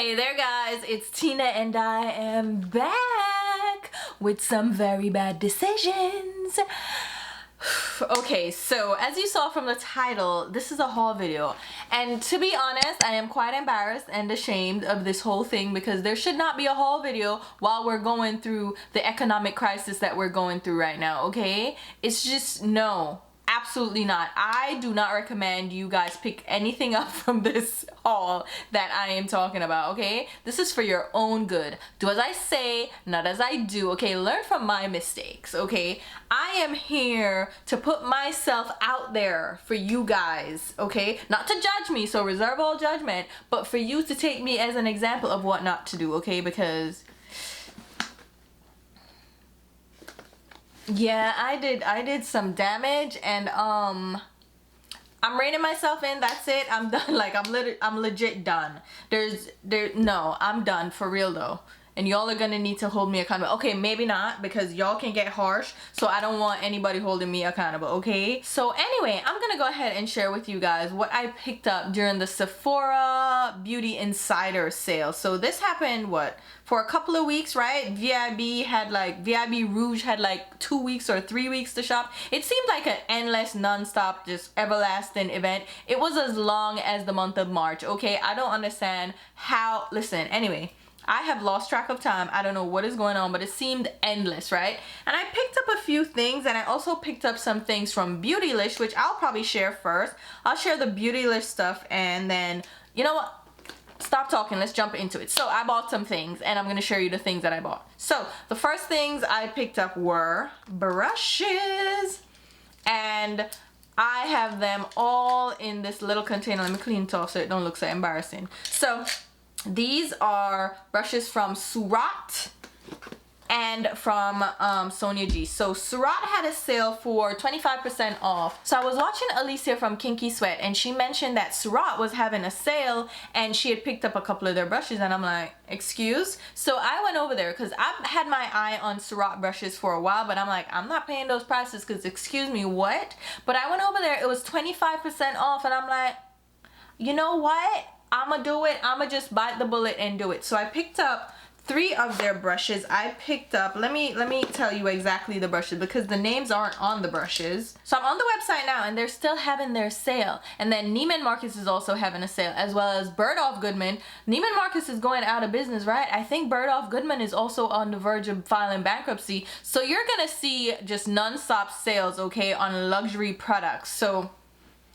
Hey there guys, it's Tina and I am back with some very bad decisions. Okay, so as you saw from the title, this is a haul video, and to be honest, I am quite embarrassed and ashamed of this whole thing because there should not be a haul video while we're going through the economic crisis that we're going through right now, okay? It's just no. Absolutely not. I do not recommend you guys pick anything up from this haul that I am talking about, okay? This is for your own good. Do as I say, not as I do, okay? Learn from my mistakes, okay? I am here to put myself out there for you guys, okay? Not to judge me, so reserve all judgment, but for you to take me as an example of what not to do, okay? Because yeah, I did some damage, and I'm reining myself in. That's it. I'm done. Like I'm legit done. No, I'm done for real though. And y'all are gonna need to hold me accountable. Okay, maybe not, because y'all can get harsh, so I don't want anybody holding me accountable, okay? So anyway, I'm gonna go ahead and share with you guys what I picked up during the Sephora Beauty Insider sale. So this happened, what, for a couple of weeks, right? VIB Rouge had like 2 weeks or 3 weeks to shop. It seemed like an endless, non-stop, just everlasting event. It was as long as the month of March, okay? I don't understand how, listen, anyway. I have lost track of time. I don't know what is going on, but it seemed endless, right? And I picked up a few things, and I also picked up some things from Beautylish, which I'll probably share first. I'll share the Beautylish stuff, and then, you know what? Stop talking, let's jump into it. So I bought some things, and I'm going to show you the things that I bought. So the first things I picked up were brushes, and I have them all in this little container. Let me clean it off so it don't look so embarrassing. So these are brushes from Surratt and from Sonia G. So Surratt had a sale for 25% off. So I was watching Alicia from Kinky Sweat, and she mentioned that Surratt was having a sale and she had picked up a couple of their brushes, and I'm like, excuse? So I went over there because I've had my eye on Surratt brushes for a while, but I'm like, I'm not paying those prices because excuse me, what? But I went over there, it was 25% off, and I'm like, you know what? I'ma do it. I'ma just bite the bullet and do it. So I picked up 3 of their brushes. I picked up, let me tell you exactly the brushes because the names aren't on the brushes. So I'm on the website now, and they're still having their sale. And then Neiman Marcus is also having a sale, as well as Bergdorf Goodman. Neiman Marcus is going out of business, right? I think Bergdorf Goodman is also on the verge of filing bankruptcy. So you're gonna see just non-stop sales, okay, on luxury products. So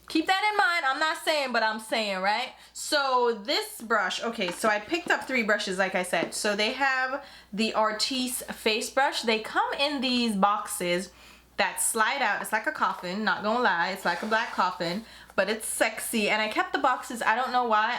keep that in mind. I'm not saying, but I'm saying, right? So this brush, okay, so I picked up 3 brushes, like I said. So they have the Artiste face brush. They come in these boxes that slide out. It's like a coffin, not gonna lie. It's like a black coffin, but it's sexy. And I kept the boxes. I don't know why.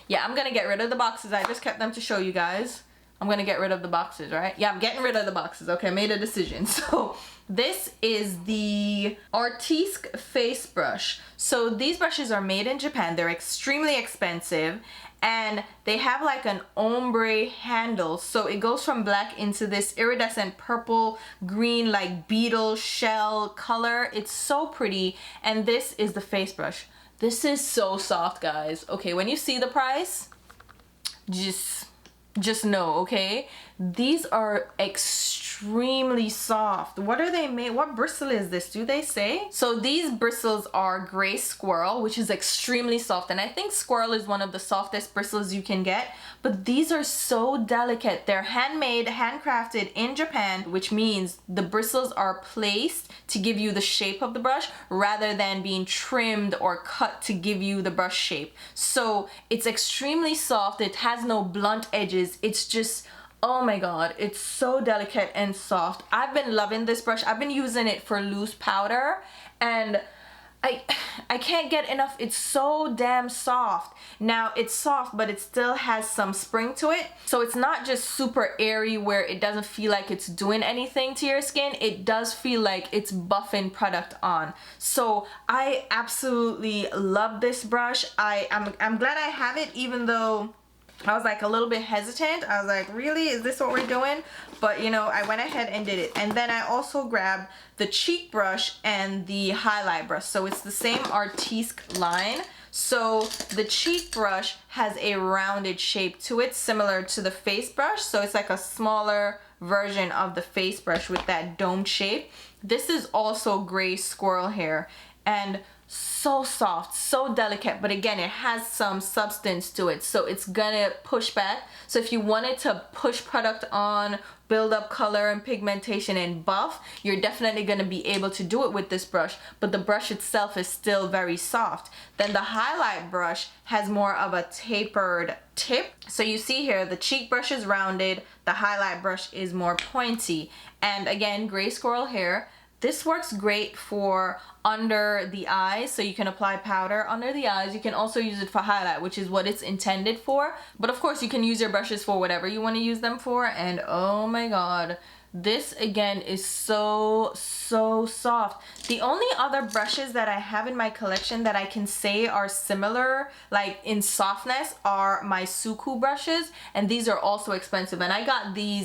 Yeah, I'm gonna get rid of the boxes. I just kept them to show you guys. I'm gonna get rid of the boxes, right? Yeah, I'm getting rid of the boxes. Okay, I made a decision. So this is the Artistique face brush. So these brushes are made in Japan. They're extremely expensive, and they have like an ombre handle. So it goes from black into this iridescent purple green, like beetle shell color. It's so pretty. And this is the face brush. This is so soft, guys. Okay, when you see the price, just know, okay? These are extremely soft. What are they made? What bristle is this? Do they say? So these bristles are gray squirrel, which is extremely soft. And I think squirrel is one of the softest bristles you can get. But these are so delicate. They're handmade, handcrafted in Japan, which means the bristles are placed to give you the shape of the brush rather than being trimmed or cut to give you the brush shape. So it's extremely soft. It has no blunt edges. It's just, oh my god, it's so delicate and soft. I've been loving this brush. I've been using it for loose powder, and I can't get enough. It's so damn soft. Now it's soft, but it still has some spring to it. So it's not just super airy where it doesn't feel like it's doing anything to your skin. It does feel like it's buffing product on. So I absolutely love this brush. I'm glad I have it, even though I was like a little bit hesitant. I was like, really? Is this what we're doing? But you know, I went ahead and did it. And then I also grabbed the cheek brush and the highlight brush. So it's the same Artistique line. So the cheek brush has a rounded shape to it, similar to the face brush. So it's like a smaller version of the face brush with that domed shape. This is also gray squirrel hair, and so soft, so delicate, but again, it has some substance to it, so it's gonna push back. So if you wanted to push product on, build up color and pigmentation and buff, you're definitely gonna be able to do it with this brush, but the brush itself is still very soft. Then the highlight brush has more of a tapered tip. So you see here, the cheek brush is rounded, the highlight brush is more pointy, and again, gray squirrel hair. This works great for under the eyes, so you can apply powder under the eyes. You can also use it for highlight, which is what it's intended for. But of course, you can use your brushes for whatever you want to use them for. And oh my god, this again is so soft. The only other brushes that I have in my collection that I can say are similar, like in softness, are my Suku brushes, and these are also expensive. And I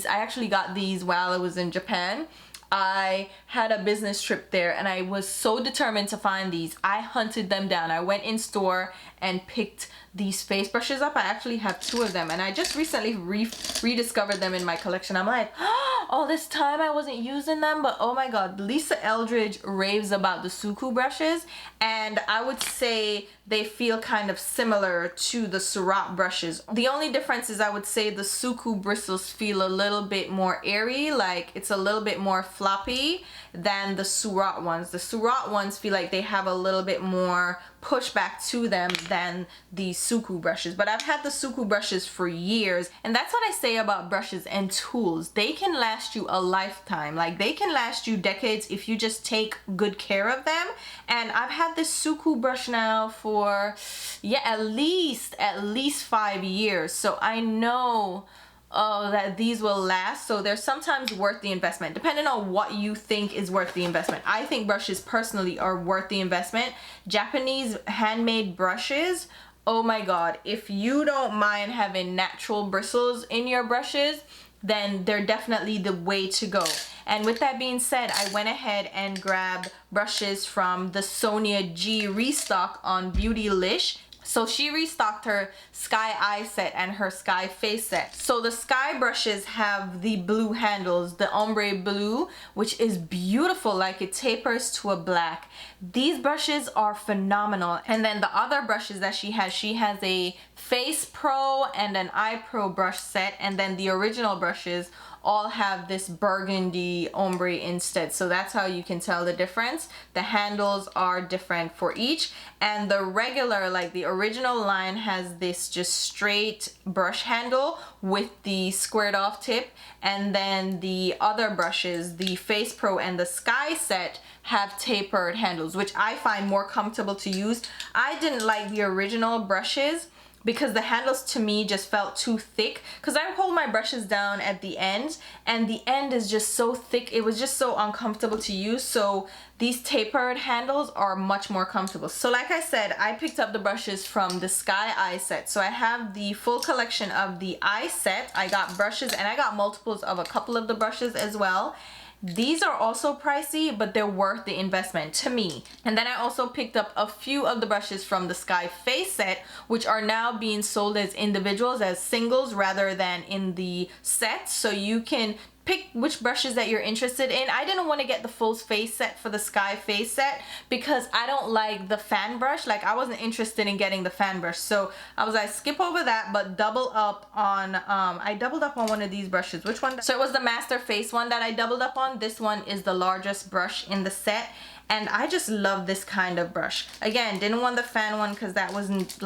actually got these while I was in Japan. I had a business trip there and I was so determined to find these. I hunted them down. I went in store and picked these face brushes up. I actually have 2 of them, and I just recently rediscovered them in my collection. I'm like, oh, all this time I wasn't using them, but oh my god, Lisa Eldridge raves about the Suku brushes, and I would say they feel kind of similar to the Surratt brushes. The only difference is I would say the Suku bristles feel a little bit more airy, like it's a little bit more floppy than the Surratt ones. The Surratt ones feel like they have a little bit more pushback to them than the Suku brushes. But I've had the Suku brushes for years, and that's what I say about brushes and tools. They can last you a lifetime. Like, they can last you decades if you just take good care of them. And I've had this Suku brush now for, yeah, at least 5 years. So I know that these will last. So they're sometimes worth the investment, depending on what you think is worth the investment. I think brushes personally are worth the investment. Japanese handmade brushes, oh my god, if you don't mind having natural bristles in your brushes, then they're definitely the way to go. And with that being said, I went ahead and grabbed brushes from the Sonia G restock on Beautylish. So she restocked her Sky Eye set and her Sky Face set. So the Sky brushes have the blue handles, the ombre blue, which is beautiful, like it tapers to a black. These brushes are phenomenal. And then the other brushes that she has a Face Pro and an Eye Pro brush set, and then the original brushes all have this burgundy ombre instead. So that's how you can tell the difference. The handles are different for each, and the regular, like the original line, has this just straight brush handle with the squared off tip, and then the other brushes, the Face Pro and the Sky set, have tapered handles, which I find more comfortable to use. I didn't like the original brushes because the handles to me just felt too thick, because I hold my brushes down at the end and the end is just so thick. It was just so uncomfortable to use. So these tapered handles are much more comfortable. So like I said, I picked up the brushes from the Sky Eye set. So I have the full collection of the Eye set. I got brushes and I got multiples of a couple of the brushes as well. These are also pricey, but they're worth the investment to me. And then I also picked up a few of the brushes from the Sky Face set, which are now being sold as individuals, as singles, rather than in the set. So you can pick which brushes that you're interested in. I didn't want to get the full face set for the Sky Face set because I don't like the fan brush. Like, I wasn't interested in getting the fan brush. So I was like, skip over that, but double up on, I doubled up on one of these brushes. Which one? So it was the Master Face one that I doubled up on. This one is the largest brush in the set. And I just love this kind of brush. Again, didn't want the fan one because that wasn't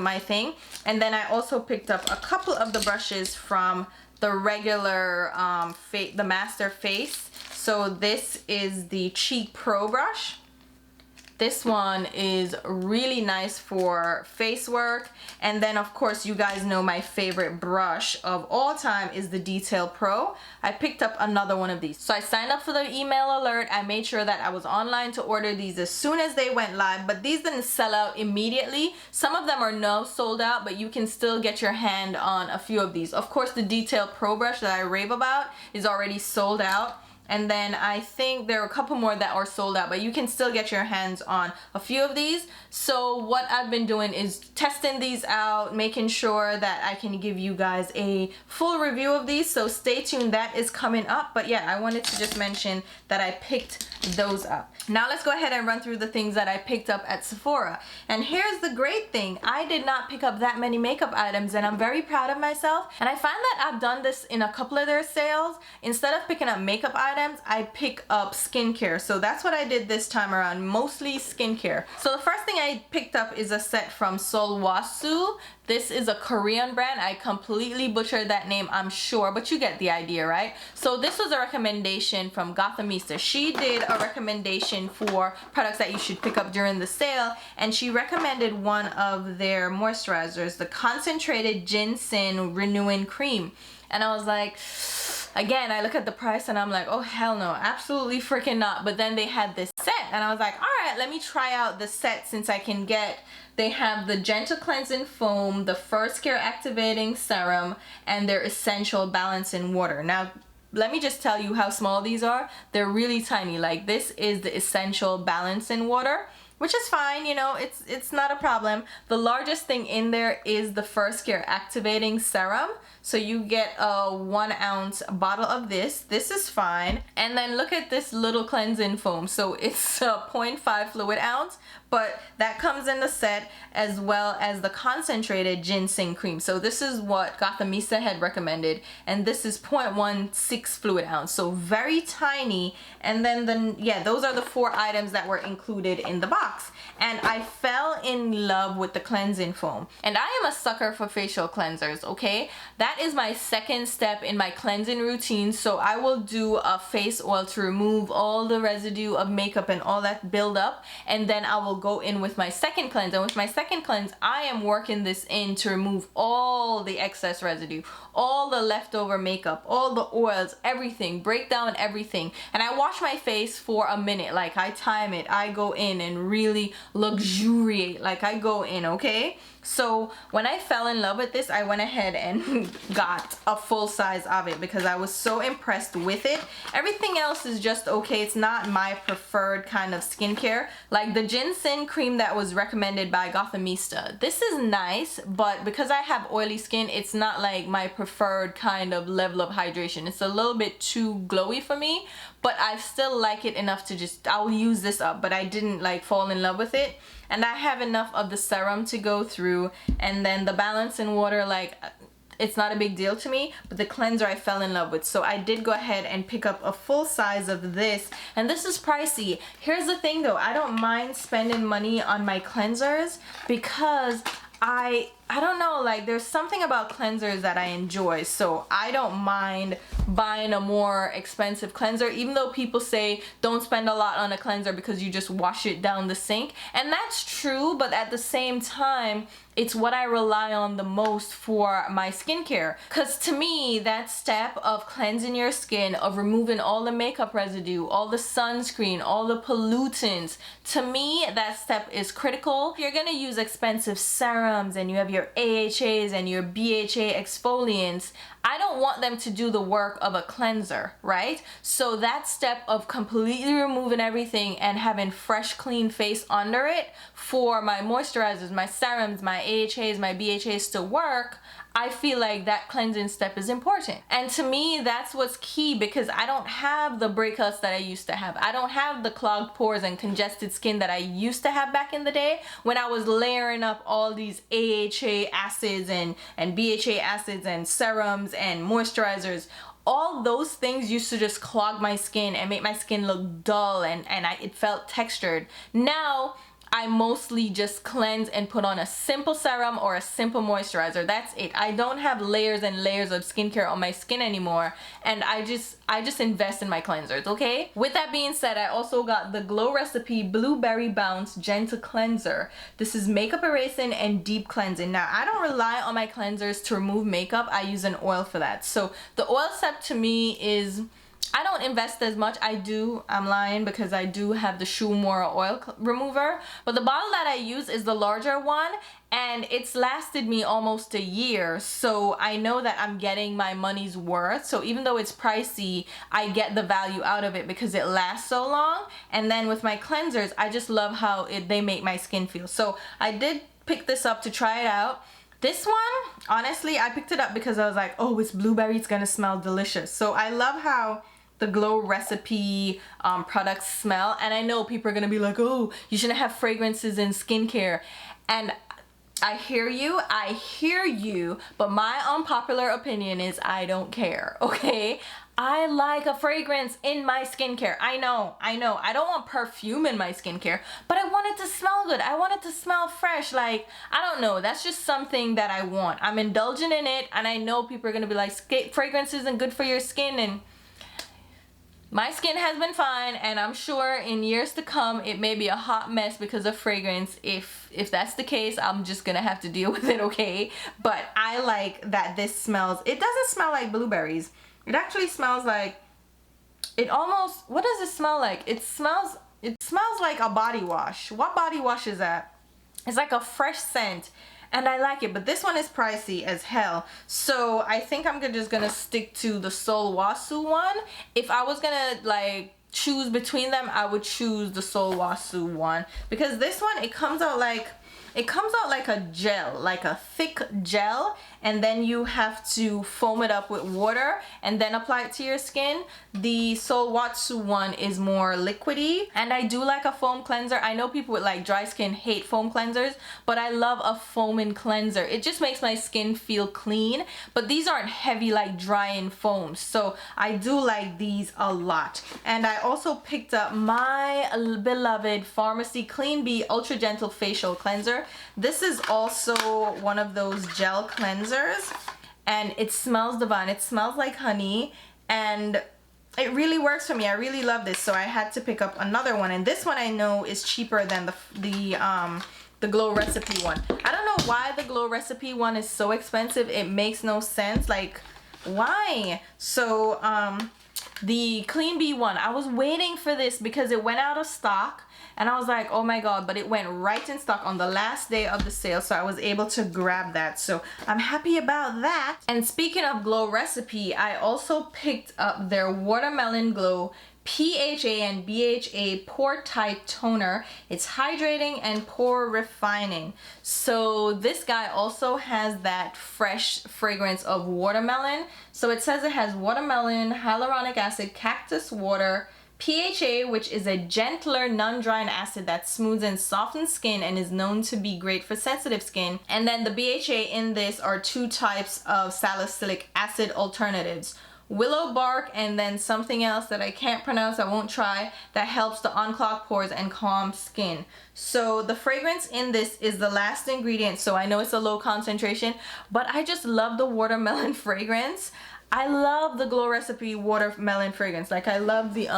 my thing. And then I also picked up a couple of the brushes from the regular the Master Face. So this is the Cheek Pro brush. This one is really nice for face work. And then of course, you guys know my favorite brush of all time is the Detail Pro. I picked up another one of these. So I signed up for the email alert. I made sure that I was online to order these as soon as they went live, but these didn't sell out immediately. Some of them are now sold out, but you can still get your hand on a few of these. Of course, the Detail Pro brush that I rave about is already sold out. And then I think there are a couple more that are sold out, but you can still get your hands on a few of these. So what I've been doing is testing these out, making sure that I can give you guys a full review of these. So stay tuned, that is coming up. But yeah, I wanted to just mention that I picked those up. Now let's go ahead and run through the things that I picked up at Sephora. And here's the great thing, I did not pick up that many makeup items, and I'm very proud of myself. And I find that I've done this in a couple of their sales. Instead of picking up makeup items, I pick up skincare. So that's what I did this time around, mostly skincare. So the first thing I picked up is a set from SULWHASOO. This is a Korean brand. I completely butchered that name, I'm sure, but you get the idea, right? So this was a recommendation from Gothamista. She did a recommendation for products that you should pick up during the sale, and she recommended one of their moisturizers, the Concentrated Ginseng Renewing Cream. And I was like, again, I look at the price and I'm like, oh hell no, absolutely freaking not. But then they had this set and I was like, all right, let me try out the set since I can get. They have the Gentle Cleansing Foam, the First Care Activating Serum, and their Essential Balancing Water. Now, let me just tell you how small these are. They're really tiny. Like, this is the Essential Balancing Water, which is fine, you know, it's not a problem. The largest thing in there is the First Care Activating Serum. So you get a 1 ounce bottle of this. This is fine. And then look at this little cleansing foam. So it's a 0.5 fluid ounce, but that comes in the set, as well as the concentrated ginseng cream. So this is what Gothamista had recommended, and this is 0.16 fluid ounce, so very tiny. And then yeah, those are the 4 items that were included in the box. And I fell in love with the cleansing foam. And I am a sucker for facial cleansers, okay? That is my second step in my cleansing routine. So I will do a face oil to remove all the residue of makeup and all that build up, and then I will go in with my second cleanse. And with my second cleanse, I am working this in to remove all the excess residue, all the leftover makeup, all the oils, everything, break down everything. And I wash my face for a minute, like I time it. I go in and really luxuriate, like I go in, okay? So when I fell in love with this, I went ahead and got a full size of it because I was so impressed with it. Everything else is just okay. It's not my preferred kind of skincare. Like the ginseng cream that was recommended by Gothamista. This is nice, but because I have oily skin, it's not like my preferred kind of level of hydration. It's a little bit too glowy for me, but I still like it enough to just, I'll use this up, but I didn't like fall in love with it. And I have enough of the serum to go through, and then the balancing water, like, it's not a big deal to me, but the cleanser I fell in love with. So I did go ahead and pick up a full size of this, and this is pricey. Here's the thing though, I don't mind spending money on my cleansers because I don't know, like there's something about cleansers that I enjoy, so I don't mind buying a more expensive cleanser, even though people say don't spend a lot on a cleanser because you just wash it down the sink, and that's true, but at the same time it's what I rely on the most for my skincare. Because to me, that step of cleansing your skin, of removing all the makeup residue, all the sunscreen, all the pollutants, to me that step is critical. If you're gonna use expensive serums and you have your AHAs and your BHA exfoliants, I don't want them to do the work of a cleanser, right? So that step of completely removing everything and having fresh, clean face under it for my moisturizers, my serums, my AHAs, my BHAs to work, I feel like that cleansing step is important. And to me, that's what's key, because I don't have the breakouts that I used to have. I don't have the clogged pores and congested skin that I used to have back in the day when I was layering up all these AHA acids and BHA acids and serums and moisturizers. All those things used to just clog my skin and make my skin look dull, and it felt textured. Now, I mostly just cleanse and put on a simple serum or a simple moisturizer. That's it. I don't have layers and layers of skincare on my skin anymore, and I just invest in my cleansers, okay? With that being said, I also got the Glow Recipe Blueberry Bounce Gentle Cleanser. This is makeup erasing and deep cleansing. Now, I don't rely on my cleansers to remove makeup. I use an oil for that. So the oil step to me is I don't invest as much. I'm lying, because I do have the Shumora oil remover, but the bottle that I use is the larger one, and it's lasted me almost a year, so I know that I'm getting my money's worth. So even though it's pricey, I get the value out of it because it lasts so long. And then with my cleansers, I just love how they make my skin feel. So I did pick this up to try it out. This one, honestly, I picked it up because I was like, oh, it's blueberry, it's gonna smell delicious. So I love how the Glow Recipe products smell, and I know people are gonna be like, oh, you shouldn't have fragrances in skincare, and I hear you, but my unpopular opinion is I don't care, okay? I like a fragrance in my skincare. I know. I don't want perfume in my skincare, but I want it to smell good. I want it to smell fresh. Like, I don't know. That's just something that I want. I'm indulgent in it, and I know people are going to be like, fragrance isn't good for your skin, and my skin has been fine, and I'm sure in years to come it may be a hot mess because of fragrance. If that's the case, I'm just gonna have to deal with it, okay? But I like that this smells, it doesn't smell like blueberries. It actually smells like, it almost, what does it smell like? It smells like a body wash. What body wash is that? It's like a fresh scent, and I like it, but this one is pricey as hell. So I think I'm just gonna stick to the SULWHASOO one. If I was gonna like choose between them, I would choose the SULWHASOO one, because this one, it comes out like a gel, like a thick gel, and then you have to foam it up with water and then apply it to your skin. The SULWHASOO one is more liquidy, and I do like a foam cleanser. I know people with like dry skin hate foam cleansers, but I love a foaming cleanser. It just makes my skin feel clean, but these aren't heavy like drying foams, so I do like these a lot. And I also picked up my beloved Pharmacy Clean Bee Ultra Gentle Facial Cleanser. This is also one of those gel cleansers, and it smells divine. It smells like honey, and it really works for me. I really love this, so I had to pick up another one, and this one I know is cheaper than the Glow Recipe one. I don't know why the Glow Recipe one is so expensive. It makes no sense. Like, why? So the Clean Bee one, I was waiting for this because it went out of stock, and I was like, oh my god, but it went right in stock on the last day of the sale, so I was able to grab that. So I'm happy about that. And speaking of Glow Recipe, I also picked up their Watermelon Glow PHA and BHA Pore Tight Toner. It's hydrating and pore refining. So this guy also has that fresh fragrance of watermelon. So it says it has watermelon, hyaluronic acid, cactus water, PHA, which is a gentler, non-drying acid that smooths and softens skin and is known to be great for sensitive skin. And then the BHA in this are 2 types of salicylic acid alternatives. Willow bark, and then something else that I can't pronounce, I won't try, that helps to unclog pores and calm skin. So the fragrance in this is the last ingredient, so I know it's a low concentration, but I just love the watermelon fragrance. I love the Glow Recipe watermelon fragrance. Like, I love the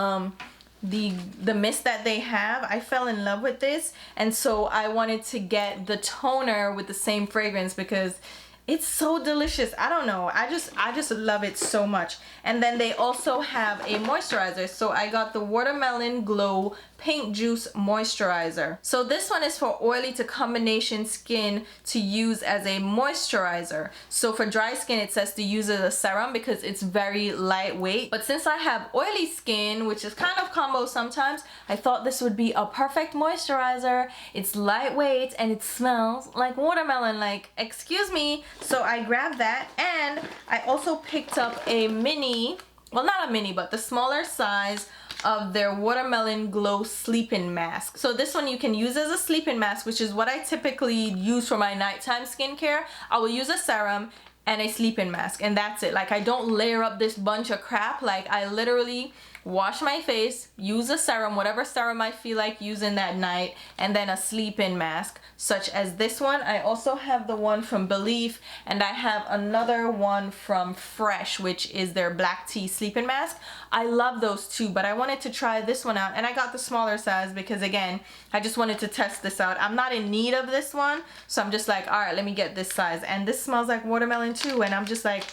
mist that they have. I fell in love with this, and so I wanted to get the toner with the same fragrance because it's so delicious. I don't know, I just love it so much. And then they also have a moisturizer, so I got the Watermelon Glow Pink Juice Moisturizer. So this one is for oily to combination skin to use as a moisturizer. So for dry skin, it says to use as a serum because it's very lightweight. But since I have oily skin, which is kind of combo sometimes, I thought this would be a perfect moisturizer. It's lightweight and it smells like watermelon, like, excuse me. So I grabbed that, and I also picked up a mini, well, not a mini, but the smaller size of their Watermelon Glow Sleeping Mask. So this one you can use as a sleeping mask, which is what I typically use for my nighttime skincare. I will use a serum and a sleeping mask, and that's it. Like, I don't layer up this bunch of crap. Like, I literally wash my face, use a serum, whatever serum I feel like using that night, and then a sleeping mask, such as this one. I also have the one from Belief, and I have another one from Fresh, which is their black tea sleeping mask. I love those too, but I wanted to try this one out, and I got the smaller size because, again, I just wanted to test this out. I'm not in need of this one, so I'm just like, all right, let me get this size. And this smells like watermelon too, and I'm just like,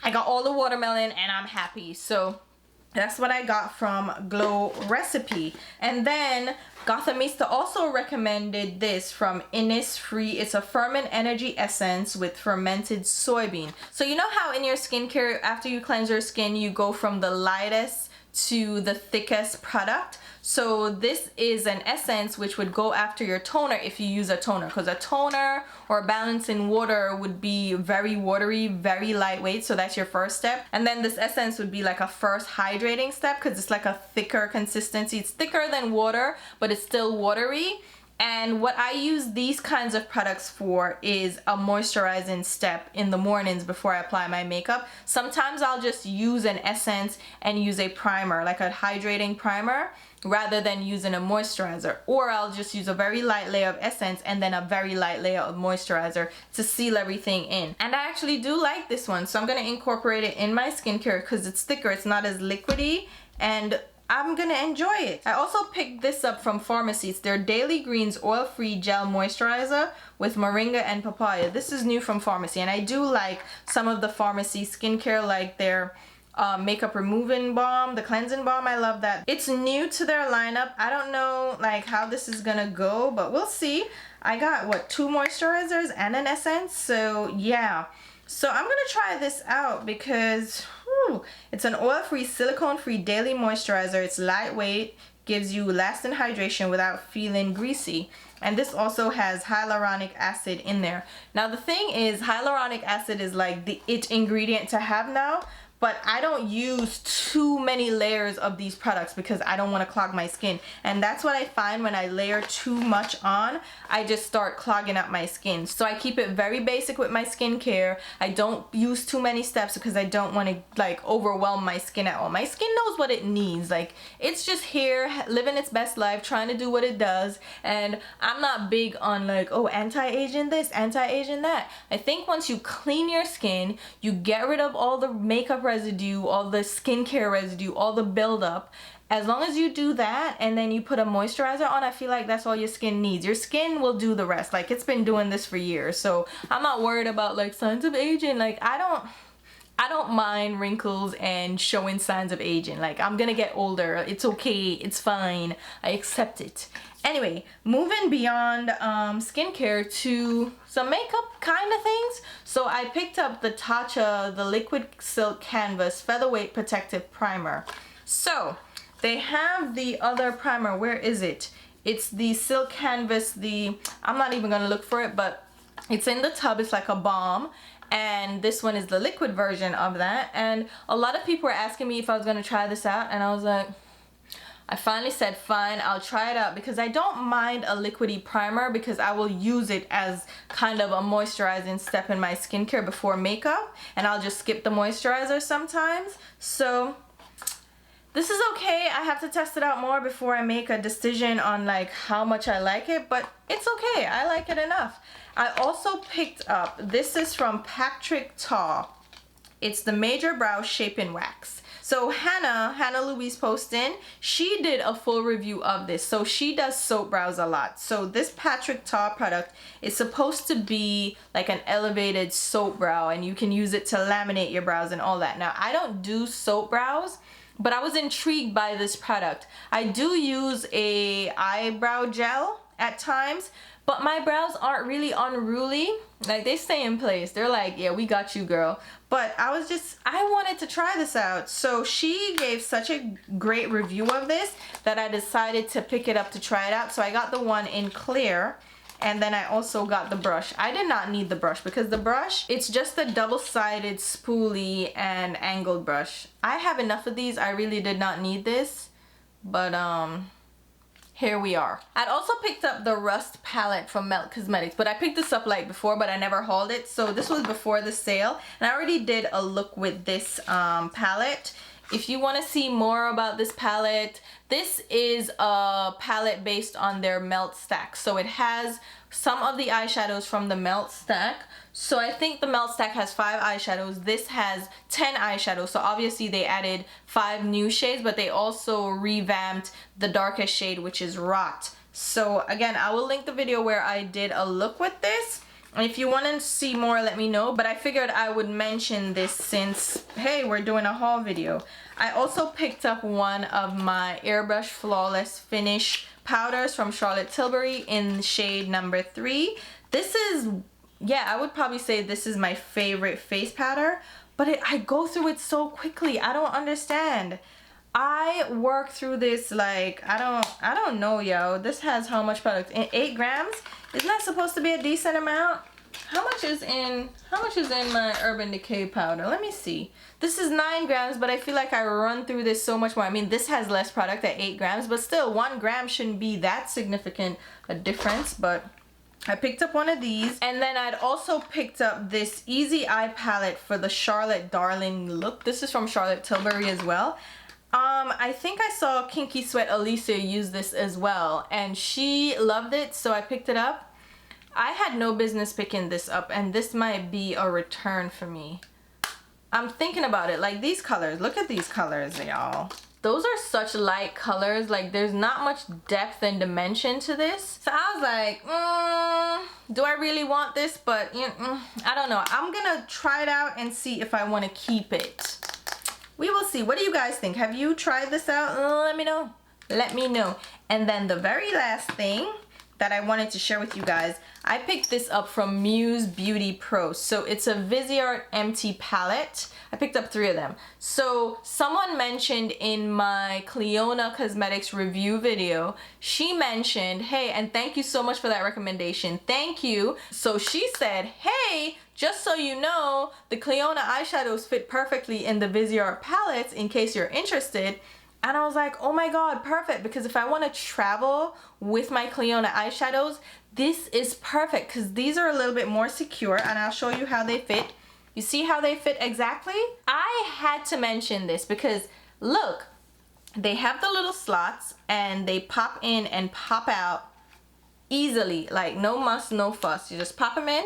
I got all the watermelon and I'm happy. So That's what I got from Glow Recipe. And then Gothamista also recommended this from INNISFREE. It's a Furman Energy Essence with fermented soybean. So you know how in your skincare, after you cleanse your skin, you go from the lightest to the thickest product? So this is an essence which would go after your toner if you use a toner, because a toner or balancing water would be very watery, very lightweight, so that's your first step. And then this essence would be like a first hydrating step because it's like a thicker consistency. It's thicker than water, but it's still watery. And what I use these kinds of products for is a moisturizing step in the mornings before I apply my makeup. Sometimes I'll just use an essence and use a primer, like a hydrating primer, rather than using a moisturizer. Or I'll just use a very light layer of essence and then a very light layer of moisturizer to seal everything in. And I actually do like this one, so I'm going to incorporate it in my skincare because it's thicker, it's not as liquidy, and I'm gonna enjoy it. I also picked this up from FARMACY. It's their Daily Greens Oil-Free Gel Moisturizer with Moringa and Papaya. This is new from FARMACY, and I do like some of the FARMACY skincare, like their makeup removing balm, the cleansing balm. I love that. It's new to their lineup. I don't know like how this is gonna go, but we'll see. I got what, 2 moisturizers and an essence, so yeah. So I'm gonna try this out because it's an oil-free, silicone-free daily moisturizer. It's lightweight, gives you lasting hydration without feeling greasy. And this also has hyaluronic acid in there. Now the thing is, hyaluronic acid is like the it ingredient to have now. But I don't use too many layers of these products because I don't want to clog my skin. And that's what I find when I layer too much on. I just start clogging up my skin. So I keep it very basic with my skincare. I don't use too many steps because I don't want to like overwhelm my skin at all. My skin knows what it needs. Like, it's just here living its best life, trying to do what it does. And I'm not big on like, oh, anti-aging this, anti-aging that. I think once you clean your skin, you get rid of all the makeup residue, all the skincare residue, all the buildup. As long as you do that and then you put a moisturizer on, I feel like that's all your skin needs. Your skin will do the rest. Like, it's been doing this for years, so I'm not worried about like signs of aging. Like, I don't mind wrinkles and showing signs of aging. Like, I'm gonna get older. It's okay. It's fine. I accept it. Anyway, moving beyond skincare to some makeup kind of things. So I picked up the TATCHA, the Liquid Silk Canvas Featherweight Protective Primer. So they have the other primer. Where is it? It's the Silk Canvas, I'm not even gonna look for it, but it's in the tub. It's like a balm. And this one is the liquid version of that. And a lot of people were asking me if I was gonna try this out, and I was like, I finally said fine, I'll try it out, because I don't mind a liquidy primer because I will use it as kind of a moisturizing step in my skincare before makeup, and I'll just skip the moisturizer sometimes. So this is okay. I have to test it out more before I make a decision on like how much I like it, but it's okay. I like it enough. I also picked up, this is from Patrick Ta. It's the Major Brow Shaping Wax. So Hannah Louise Poston, she did a full review of this. So she does soap brows a lot. So this Patrick Ta product is supposed to be like an elevated soap brow, and you can use it to laminate your brows and all that. Now, I don't do soap brows, but I was intrigued by this product. I do use a eyebrow gel at times, but my brows aren't really unruly. Like, they stay in place. They're like, yeah, we got you, girl. But I wanted to try this out. So she gave such a great review of this that I decided to pick it up to try it out. So I got the one in clear, and then I also got the brush. I did not need the brush because the brush, it's just a double-sided spoolie and angled brush. I have enough of these. I really did not need this, but here we are. I'd also picked up the Rust palette from Melt Cosmetics, but I picked this up like before, but I never hauled it. So this was before the sale, and I already did a look with this palette. If you want to see more about this palette, this is a palette based on their Melt stack. So it has some of the eyeshadows from the Melt stack. So I think the Melt stack has 5 eyeshadows. This has 10 eyeshadows. So obviously they added 5 new shades, but they also revamped the darkest shade, which is Rot. So again, I will link the video where I did a look with this. If you want to see more, let me know, but I figured I would mention this since, hey, we're doing a haul video. I also picked up one of my Airbrush Flawless Finish powders from Charlotte Tilbury in shade number 3. This is, yeah, I would probably say this is my favorite face powder, but I go through it so quickly. I don't understand. I work through this like, I don't know, yo. This has how much product? 8 grams? Isn't that supposed to be a decent amount? How much is in my Urban Decay powder? Let me see. This is 9 grams, but I feel like I run through this so much more. I mean, this has less product at 8 grams, but still 1 gram shouldn't be that significant a difference. But I picked up one of these, and then I'd also picked up this Easy Eye palette for the Charlotte Darling look. This is from Charlotte Tilbury as well. I think I saw Kinky Sweat Alicia use this as well, and she loved it, so I picked it up. I had no business picking this up, and this might be a return for me. I'm thinking about it. Like, these colors, look at these colors, y'all. Those are such light colors. Like, there's not much depth and dimension to this. So I was like, do I really want this? But I don't know. I'm gonna try it out and see if I want to keep it. We will see. What do you guys think? Have you tried this out? Let me know. Let me know. And then the very last thing that I wanted to share with you guys, I picked this up from Muse Beauty Pro. So it's a Vizier empty palette. I picked up 3 of them. So someone mentioned in my Cleona Cosmetics review video, she mentioned, hey, and thank you so much for that recommendation. Thank you. So she said, hey, just so you know, the Cleona eyeshadows fit perfectly in the Vizier palettes in case you're interested. And I was like, oh my god, perfect, because if I want to travel with my Cleona eyeshadows, this is perfect because these are a little bit more secure, and I'll show you how they fit. You see how they fit exactly? I had to mention this because look, they have the little slots and they pop in and pop out easily, like no muss, no fuss. You just pop them in,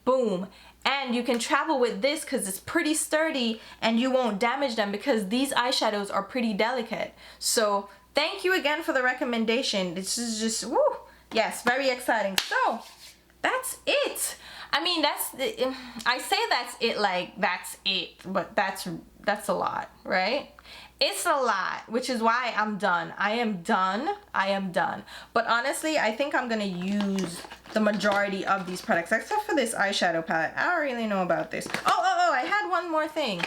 boom. And you can travel with this because it's pretty sturdy and you won't damage them because these eyeshadows are pretty delicate. So thank you again for the recommendation. This is just, woo, yes, very exciting. So that's it. I mean, I say that's it like that's it, but that's a lot, right? It's a lot, which is why I'm done. I am done. I am done. But honestly, I think I'm gonna use the majority of these products, except for this eyeshadow palette. I don't really know about this. Oh, I had one more thing.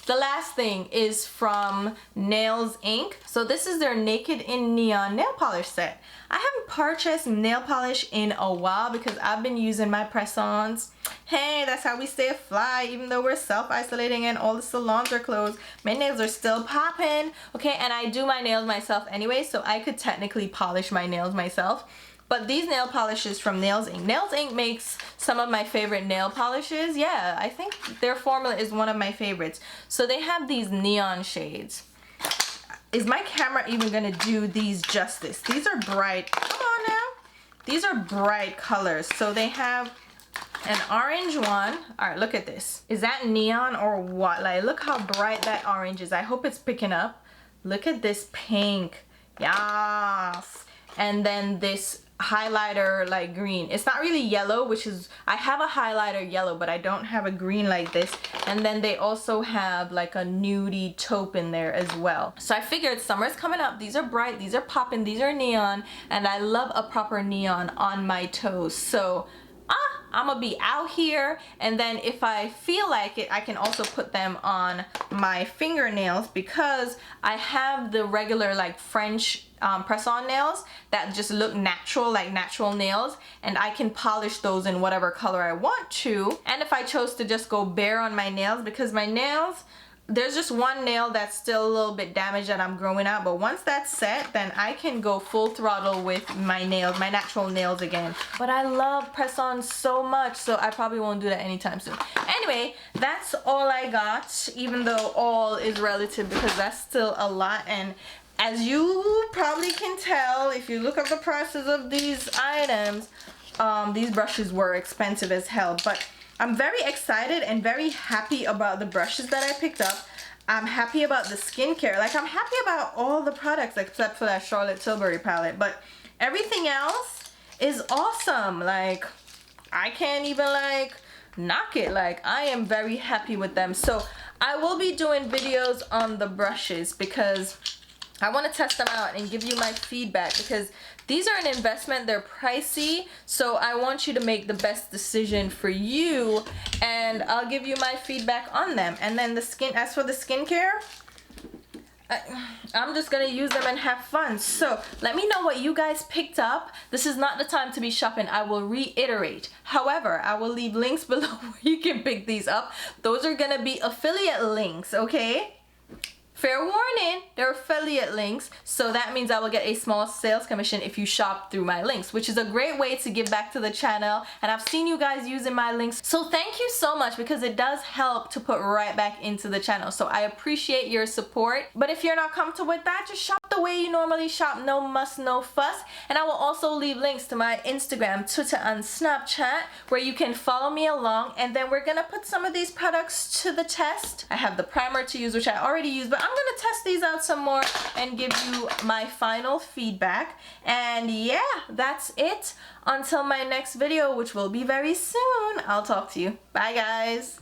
The last thing is from Nails Inc. So this is their Naked in Neon nail polish set. I haven't purchased nail polish in a while because I've been using my press-ons. Hey, that's how we stay fly, even though we're self-isolating and all the salons are closed. My nails are still popping, okay? And I do my nails myself anyway, so I could technically polish my nails myself. But these nail polishes from Nails Inc. Nails Inc. makes some of my favorite nail polishes. Yeah, I think their formula is one of my favorites. So they have these neon shades. Is my camera even gonna do these justice? These are bright. Come on now. These are bright colors. So they have an orange one. All right, look at this. Is that neon or what? Like, look how bright that orange is. I hope it's picking up. Look at this pink. Yes. And then this highlighter like green. It's not really yellow, which is, I have a highlighter yellow, but I don't have a green like this. And then they also have like a nudie taupe in there as well. So I figured summer's coming up. These are bright, these are popping, these are neon, and I love a proper neon on my toes. So I'm gonna be out here, and then if I feel like it, I can also put them on my fingernails because I have the regular like French press-on nails that just look natural, like natural nails, and I can polish those in whatever color I want to. And if I chose to just go bare on my nails, because my nails, there's just one nail that's still a little bit damaged that I'm growing out, but once that's set, then I can go full throttle with my nails, my natural nails again. But I love press-on so much, so I probably won't do that anytime soon. Anyway, that's all I got, even though all is relative because that's still a lot. And as you probably can tell, if you look up the prices of these items, these brushes were expensive as hell. But I'm very excited and very happy about the brushes that I picked up. I'm happy about the skincare. Like, I'm happy about all the products except for that Charlotte Tilbury palette. But everything else is awesome. Like, I can't even like knock it. Like, I am very happy with them. So I will be doing videos on the brushes because I want to test them out and give you my feedback, because these are an investment. They're pricey, so I want you to make the best decision for you, and I'll give you my feedback on them. And then the skin, as for the skincare, I'm just gonna use them and have fun. So let me know what you guys picked up. This is not the time to be shopping, I will reiterate. However, I will leave links below where you can pick these up. Those are gonna be affiliate links, okay? Fair warning, they're affiliate links, so that means I will get a small sales commission if you shop through my links, which is a great way to give back to the channel. And I've seen you guys using my links, so thank you so much, because it does help to put right back into the channel. So I appreciate your support. But if you're not comfortable with that, just shop the way you normally shop. No muss, no fuss. And I will also leave links to my Instagram, Twitter, and Snapchat, where you can follow me along. And then we're gonna put some of these products to the test. I have the primer to use, which I already used, but I'm gonna test these out some more and give you my final feedback. And yeah, that's it. Until my next video, which will be very soon, I'll talk to you. Bye, guys.